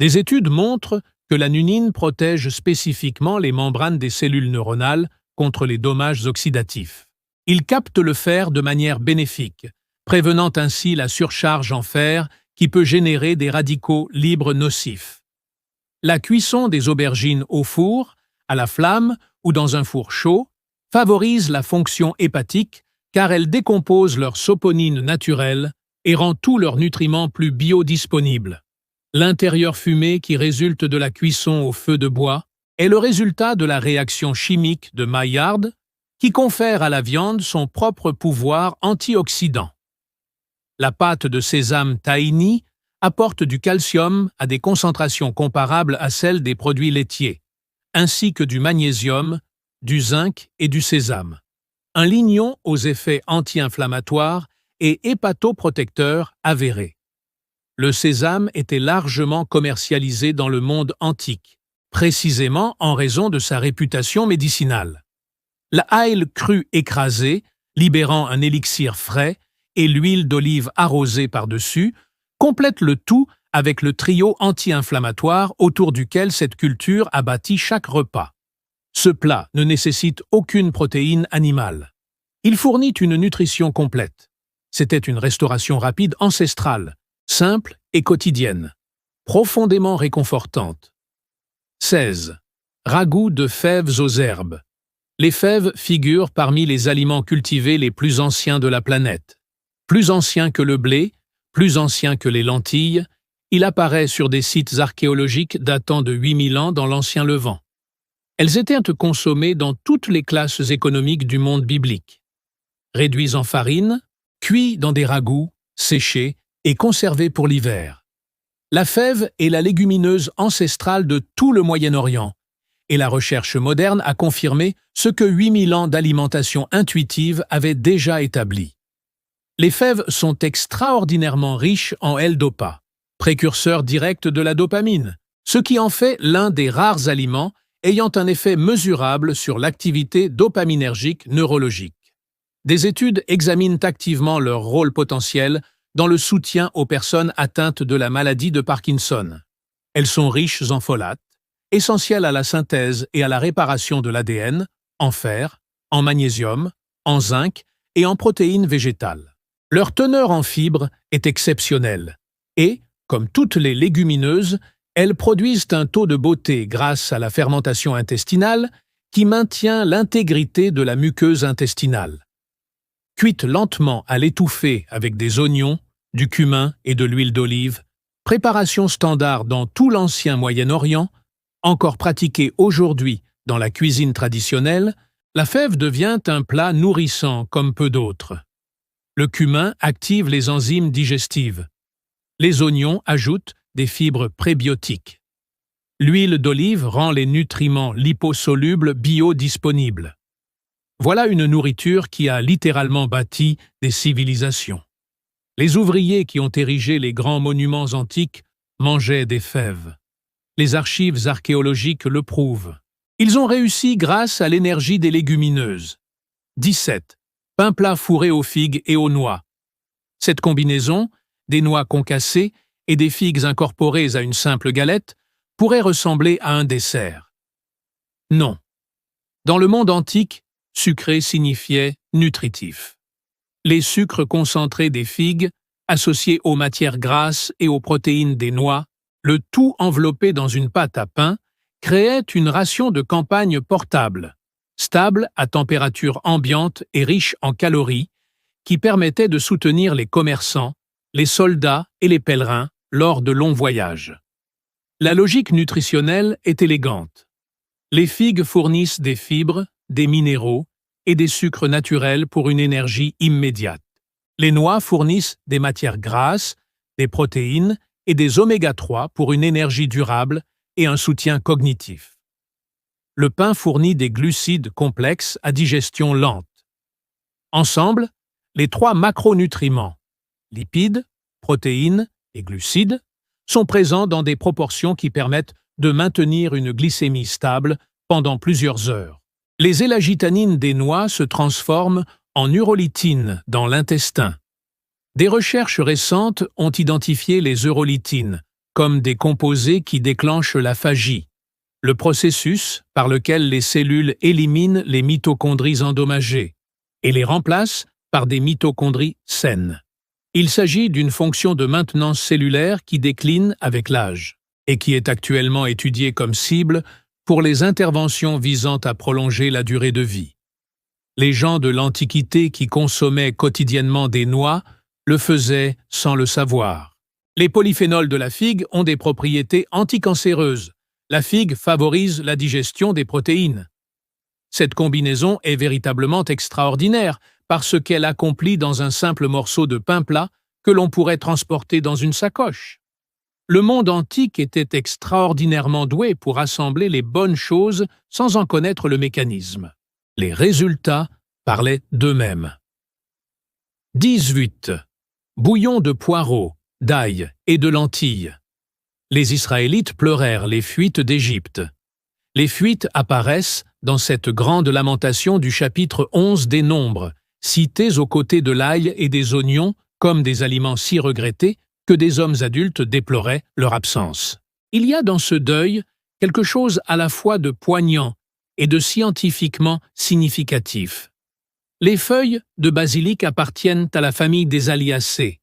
Des études montrent que la nunine protège spécifiquement les membranes des cellules neuronales contre les dommages oxydatifs. Il capte le fer de manière bénéfique, prévenant ainsi la surcharge en fer qui peut générer des radicaux libres nocifs. La cuisson des aubergines au four, à la flamme ou dans un four chaud favorise la fonction hépatique car elle décompose leur saponine naturelle et rend tous leurs nutriments plus biodisponibles. L'intérieur fumé qui résulte de la cuisson au feu de bois est le résultat de la réaction chimique de Maillard qui confère à la viande son propre pouvoir antioxydant. La pâte de sésame tahini apporte du calcium à des concentrations comparables à celles des produits laitiers, ainsi que du magnésium, du zinc et du sésame. Un lignon aux effets anti-inflammatoires et hépatoprotecteurs avérés. Le sésame était largement commercialisé dans le monde antique, précisément en raison de sa réputation médicinale. La haille crue écrasée, libérant un élixir frais, et l'huile d'olive arrosée par-dessus, complètent le tout avec le trio anti-inflammatoire autour duquel cette culture a bâti chaque repas. Ce plat ne nécessite aucune protéine animale. Il fournit une nutrition complète. C'était une restauration rapide ancestrale, simple et quotidienne, profondément réconfortante. 16. Ragoût de fèves aux herbes. Les fèves figurent parmi les aliments cultivés les plus anciens de la planète. Plus ancien que le blé, plus ancien que les lentilles, il apparaît sur des sites archéologiques datant de 8000 ans dans l'Ancien Levant. Elles étaient consommées dans toutes les classes économiques du monde biblique. Réduits en farine, cuits dans des ragoûts, séchés et conservés pour l'hiver. La fève est la légumineuse ancestrale de tout le Moyen-Orient, et la recherche moderne a confirmé ce que 8000 ans d'alimentation intuitive avaient déjà établi. Les fèves sont extraordinairement riches en L-dopa, précurseur direct de la dopamine, ce qui en fait l'un des rares aliments ayant un effet mesurable sur l'activité dopaminergique neurologique. Des études examinent activement leur rôle potentiel dans le soutien aux personnes atteintes de la maladie de Parkinson. Elles sont riches en folates, essentiels à la synthèse et à la réparation de l'ADN, en fer, en magnésium, en zinc et en protéines végétales. Leur teneur en fibres est exceptionnelle et, comme toutes les légumineuses, elles produisent un taux de beauté grâce à la fermentation intestinale qui maintient l'intégrité de la muqueuse intestinale. Cuite lentement à l'étouffée avec des oignons, du cumin et de l'huile d'olive, préparation standard dans tout l'ancien Moyen-Orient, encore pratiquée aujourd'hui dans la cuisine traditionnelle, la fève devient un plat nourrissant comme peu d'autres. Le cumin active les enzymes digestives. Les oignons ajoutent des fibres prébiotiques. L'huile d'olive rend les nutriments liposolubles biodisponibles. Voilà une nourriture qui a littéralement bâti des civilisations. Les ouvriers qui ont érigé les grands monuments antiques mangeaient des fèves. Les archives archéologiques le prouvent. Ils ont réussi grâce à l'énergie des légumineuses. 17. Pain plat fourré aux figues et aux noix. Cette combinaison, des noix concassées et des figues incorporées à une simple galette, pourrait ressembler à un dessert. Non. Dans le monde antique, sucré signifiait nutritif. Les sucres concentrés des figues, associés aux matières grasses et aux protéines des noix, le tout enveloppé dans une pâte à pain, créait une ration de campagne portable, stable à température ambiante et riche en calories, qui permettait de soutenir les commerçants, les soldats et les pèlerins lors de longs voyages. La logique nutritionnelle est élégante. Les figues fournissent des fibres, des minéraux et des sucres naturels pour une énergie immédiate. Les noix fournissent des matières grasses, des protéines et des oméga-3 pour une énergie durable et un soutien cognitif. Le pain fournit des glucides complexes à digestion lente. Ensemble, les trois macronutriments, lipides, protéines et glucides, sont présents dans des proportions qui permettent de maintenir une glycémie stable pendant plusieurs heures. Les élagitanines des noix se transforment en urolitine dans l'intestin. Des recherches récentes ont identifié les urolitines comme des composés qui déclenchent la phagie, le processus par lequel les cellules éliminent les mitochondries endommagées et les remplacent par des mitochondries saines. Il s'agit d'une fonction de maintenance cellulaire qui décline avec l'âge et qui est actuellement étudiée comme cible pour les interventions visant à prolonger la durée de vie. Les gens de l'Antiquité qui consommaient quotidiennement des noix le faisaient sans le savoir. Les polyphénols de la figue ont des propriétés anticancéreuses. La figue favorise la digestion des protéines. Cette combinaison est véritablement extraordinaire parce qu'elle accomplit dans un simple morceau de pain plat que l'on pourrait transporter dans une sacoche. Le monde antique était extraordinairement doué pour assembler les bonnes choses sans en connaître le mécanisme. Les résultats parlaient d'eux-mêmes. 18. Bouillon de poireaux, d'ail et de lentilles. Les Israélites pleurèrent les fuites d'Égypte. Les fuites apparaissent dans cette grande lamentation du chapitre 11 des Nombres, cités aux côtés de l'ail et des oignons comme des aliments si regrettés que des hommes adultes déploraient leur absence. Il y a dans ce deuil quelque chose à la fois de poignant et de scientifiquement significatif. Les feuilles de basilic appartiennent à la famille des Aliacées,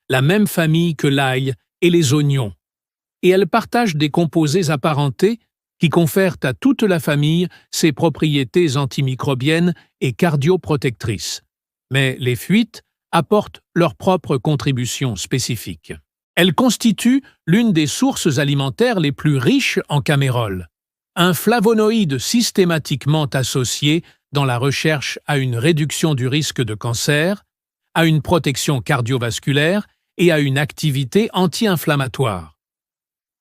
la même famille que l'ail et les oignons, et elles partagent des composés apparentés qui confèrent à toute la famille ses propriétés antimicrobiennes et cardioprotectrices. Mais les fuites apportent leur propre contribution spécifique. Elles constituent l'une des sources alimentaires les plus riches en camérol, un flavonoïde systématiquement associé dans la recherche à une réduction du risque de cancer, à une protection cardiovasculaire et à une activité anti-inflammatoire.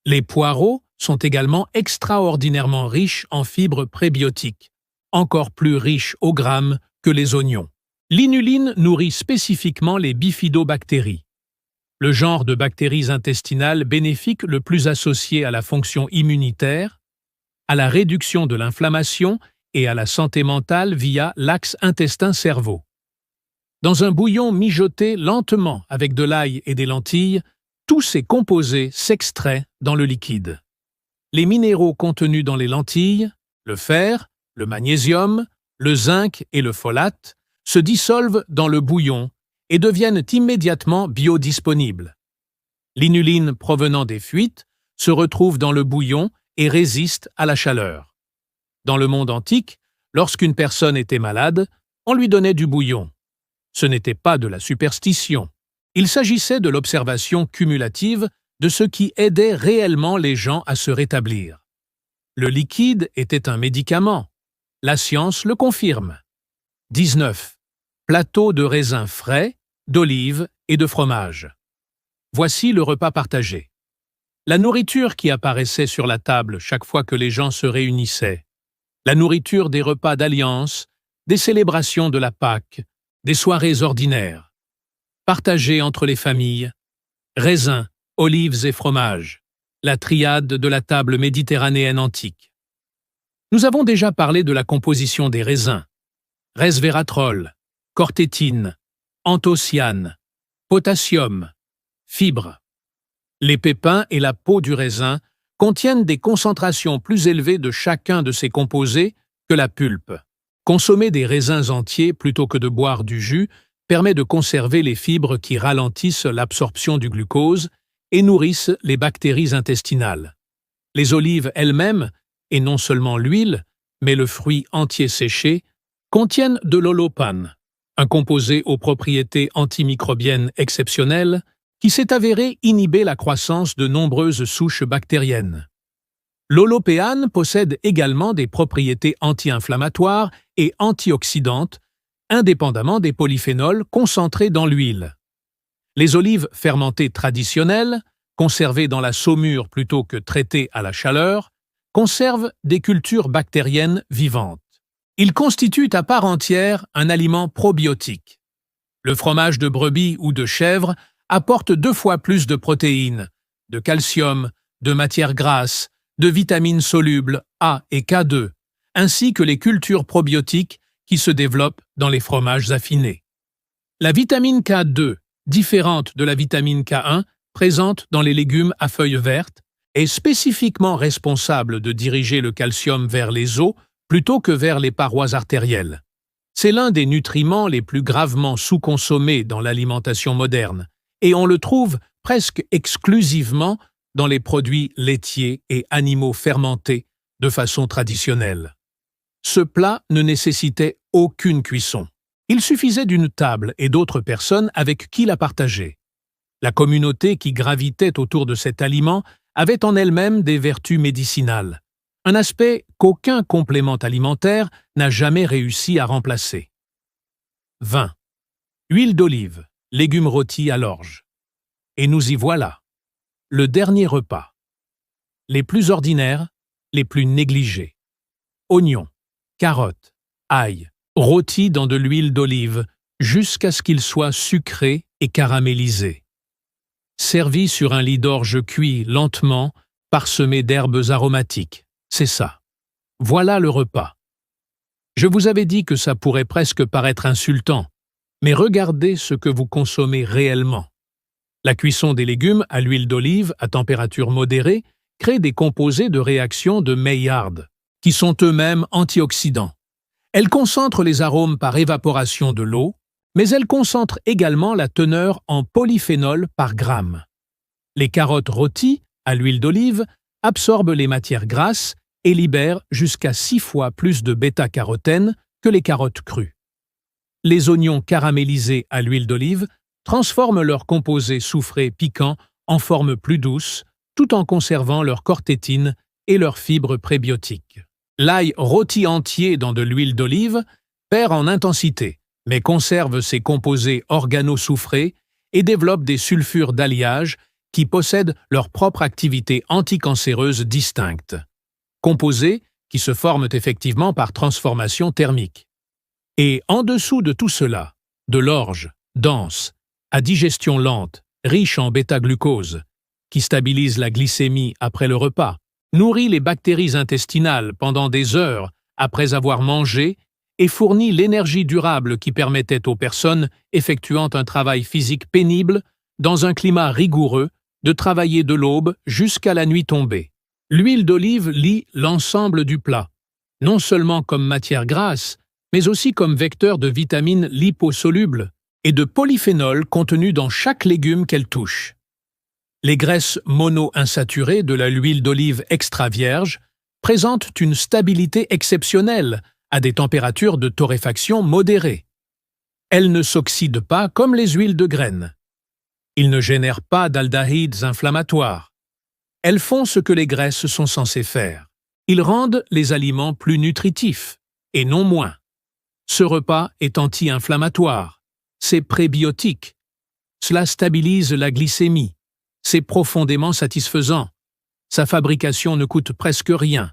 Les poireaux sont également extraordinairement riches en fibres prébiotiques, encore plus riches au gramme que les oignons. L'inuline nourrit spécifiquement les bifidobactéries, le genre de bactéries intestinales bénéfiques le plus associé à la fonction immunitaire, à la réduction de l'inflammation et à la santé mentale via l'axe intestin-cerveau. Dans un bouillon mijoté lentement avec de l'ail et des lentilles, tous ces composés s'extraient dans le liquide. Les minéraux contenus dans les lentilles, le fer, le magnésium, le zinc et le folate, se dissolvent dans le bouillon et deviennent immédiatement biodisponibles. L'inuline provenant des fuites se retrouve dans le bouillon et résiste à la chaleur. Dans le monde antique, lorsqu'une personne était malade, on lui donnait du bouillon. Ce n'était pas de la superstition. Il s'agissait de l'observation cumulative de ce qui aidait réellement les gens à se rétablir. Le liquide était un médicament. La science le confirme. 19. Plateau de raisins frais, d'olives et de fromage. Voici le repas partagé. La nourriture qui apparaissait sur la table chaque fois que les gens se réunissaient. La nourriture des repas d'alliance, des célébrations de la Pâque, des soirées ordinaires. Partagée entre les familles. Raisins, olives et fromages. La triade de la table méditerranéenne antique. Nous avons déjà parlé de la composition des raisins. Resveratrol, cortétine, anthocyane, potassium, fibres. Les pépins et la peau du raisin contiennent des concentrations plus élevées de chacun de ces composés que la pulpe. Consommer des raisins entiers plutôt que de boire du jus permet de conserver les fibres qui ralentissent l'absorption du glucose et nourrissent les bactéries intestinales. Les olives elles-mêmes, et non seulement l'huile, mais le fruit entier séché, contiennent de l'olopane, un composé aux propriétés antimicrobiennes exceptionnelles qui s'est avéré inhiber la croissance de nombreuses souches bactériennes. L'olopéane possède également des propriétés anti-inflammatoires et antioxydantes, indépendamment des polyphénols concentrés dans l'huile. Les olives fermentées traditionnelles, conservées dans la saumure plutôt que traitées à la chaleur, conservent des cultures bactériennes vivantes. Ils constituent à part entière un aliment probiotique. Le fromage de brebis ou de chèvre apporte 2 fois plus de protéines, de calcium, de matières grasses, de vitamines solubles A et K2, ainsi que les cultures probiotiques qui se développent dans les fromages affinés. La vitamine K2, différente de la vitamine K1, présente dans les légumes à feuilles vertes, est spécifiquement responsable de diriger le calcium vers les os plutôt que vers les parois artérielles. C'est l'un des nutriments les plus gravement sous-consommés dans l'alimentation moderne, et on le trouve presque exclusivement dans les produits laitiers et animaux fermentés de façon traditionnelle. Ce plat ne nécessitait aucune cuisson. Il suffisait d'une table et d'autres personnes avec qui la partager. La communauté qui gravitait autour de cet aliment avait en elle-même des vertus médicinales, un aspect qu'aucun complément alimentaire n'a jamais réussi à remplacer. 20. Huile d'olive, légumes rôtis à l'orge. Et nous y voilà. Le dernier repas. Les plus ordinaires, les plus négligés. Oignons, carottes, ail, rôtis dans de l'huile d'olive jusqu'à ce qu'ils soient sucrés et caramélisés. Servis sur un lit d'orge cuit lentement, parsemé d'herbes aromatiques. C'est ça. Voilà le repas. Je vous avais dit que ça pourrait presque paraître insultant, mais regardez ce que vous consommez réellement. La cuisson des légumes à l'huile d'olive à température modérée crée des composés de réaction de Maillard, qui sont eux-mêmes antioxydants. Elle concentre les arômes par évaporation de l'eau, mais elle concentre également la teneur en polyphénol par gramme. Les carottes rôties à l'huile d'olive absorbent les matières grasses et libèrent jusqu'à 6 fois plus de bêta-carotène que les carottes crues. Les oignons caramélisés à l'huile d'olive transforment leurs composés soufrés piquants en forme plus douce, tout en conservant leur cortétine et leurs fibres prébiotiques. L'ail rôti entier dans de l'huile d'olive perd en intensité, mais conserve ses composés organosoufrés et développe des sulfures d'alliage qui possèdent leur propre activité anticancéreuse distincte. Composés qui se forment effectivement par transformation thermique. Et en dessous de tout cela, de l'orge, dense, à digestion lente, riche en bêta-glucose, qui stabilise la glycémie après le repas, nourrit les bactéries intestinales pendant des heures après avoir mangé et fournit l'énergie durable qui permettait aux personnes effectuant un travail physique pénible, dans un climat rigoureux, de travailler de l'aube jusqu'à la nuit tombée. L'huile d'olive lie l'ensemble du plat, non seulement comme matière grasse, mais aussi comme vecteur de vitamines liposolubles et de polyphénols contenus dans chaque légume qu'elle touche. Les graisses mono-insaturées de l'huile d'olive extra vierge présentent une stabilité exceptionnelle à des températures de torréfaction modérées. Elles ne s'oxydent pas comme les huiles de graines. Ils ne génèrent pas d'aldéhydes inflammatoires. Elles font ce que les graisses sont censées faire. Ils rendent les aliments plus nutritifs, et non moins. Ce repas est anti-inflammatoire. C'est prébiotique. Cela stabilise la glycémie. C'est profondément satisfaisant. Sa fabrication ne coûte presque rien.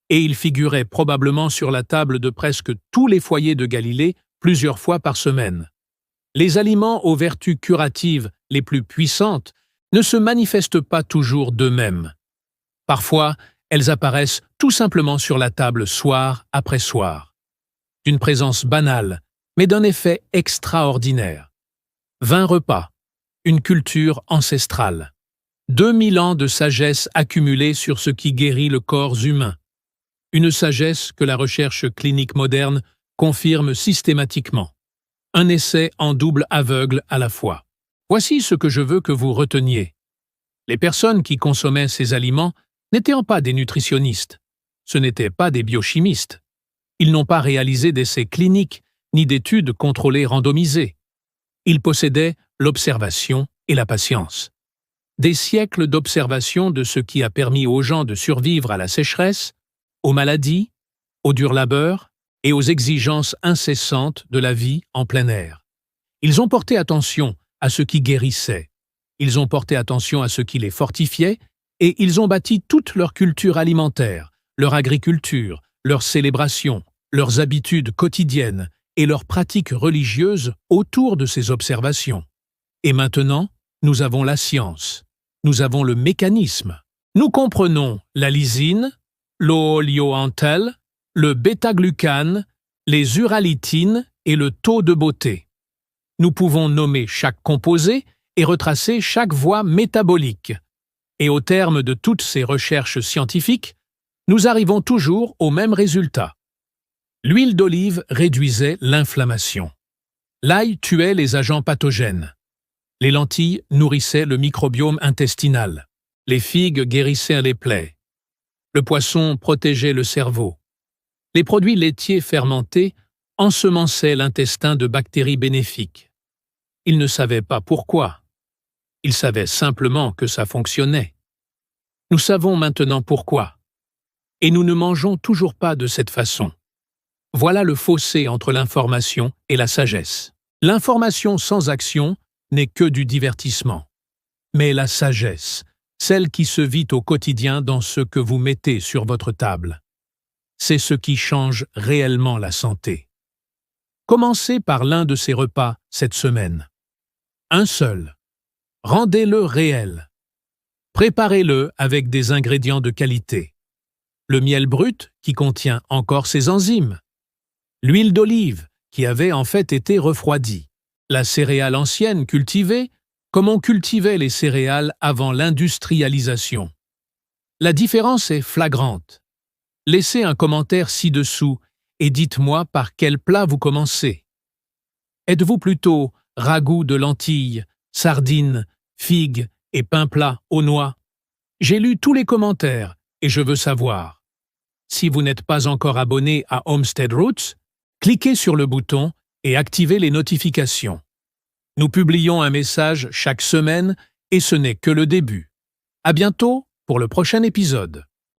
Et il figurait probablement sur la table de presque tous les foyers de Galilée plusieurs fois par semaine. Les aliments aux vertus curatives les plus puissantes ne se manifestent pas toujours d'eux-mêmes. Parfois, elles apparaissent tout simplement sur la table soir après soir. D'une présence banale, mais d'un effet extraordinaire. 20 repas, une culture ancestrale. 2000 ans de sagesse accumulée sur ce qui guérit le corps humain. Une sagesse que la recherche clinique moderne confirme systématiquement. Un essai en double aveugle à la fois. Voici ce que je veux que vous reteniez. Les personnes qui consommaient ces aliments n'étaient pas des nutritionnistes. Ce n'étaient pas des biochimistes. Ils n'ont pas réalisé d'essais cliniques ni d'études contrôlées randomisées. Ils possédaient l'observation et la patience. Des siècles d'observation de ce qui a permis aux gens de survivre à la sécheresse, aux maladies, au dur labeur et aux exigences incessantes de la vie en plein air. Ils ont porté attention à ce qui guérissait. Ils ont porté attention à ce qui les fortifiait et ils ont bâti toute leur culture alimentaire, leur agriculture, leurs célébrations, leurs habitudes quotidiennes et leurs pratiques religieuses autour de ces observations. Et maintenant, nous avons la science. Nous avons le mécanisme. Nous comprenons la lysine, l'olioanthèle, le bêta-glucane, les uralitines et le taux de beauté. Nous pouvons nommer chaque composé et retracer chaque voie métabolique. Et au terme de toutes ces recherches scientifiques, nous arrivons toujours au même résultat. L'huile d'olive réduisait l'inflammation. L'ail tuait les agents pathogènes. Les lentilles nourrissaient le microbiome intestinal. Les figues guérissaient les plaies. Le poisson protégeait le cerveau. Les produits laitiers fermentés ensemençaient l'intestin de bactéries bénéfiques. Ils ne savaient pas pourquoi. Ils savaient simplement que ça fonctionnait. Nous savons maintenant pourquoi. Et nous ne mangeons toujours pas de cette façon. Voilà le fossé entre l'information et la sagesse. L'information sans action n'est que du divertissement. Mais la sagesse, celle qui se vit au quotidien dans ce que vous mettez sur votre table, c'est ce qui change réellement la santé. Commencez par l'un de ces repas cette semaine. Un seul. Rendez-le réel. Préparez-le avec des ingrédients de qualité. Le miel brut qui contient encore ses enzymes. L'huile d'olive qui avait en fait été refroidie. La céréale ancienne cultivée comme on cultivait les céréales avant l'industrialisation. La différence est flagrante. Laissez un commentaire ci-dessous et dites-moi par quel plat vous commencez. Êtes-vous plutôt ragoût de lentilles, sardines, figues et pain plat aux noix? J'ai lu tous les commentaires et je veux savoir. Si vous n'êtes pas encore abonné à Homestead Roots, cliquez sur le bouton et activez les notifications. Nous publions un message chaque semaine et ce n'est que le début. À bientôt pour le prochain épisode.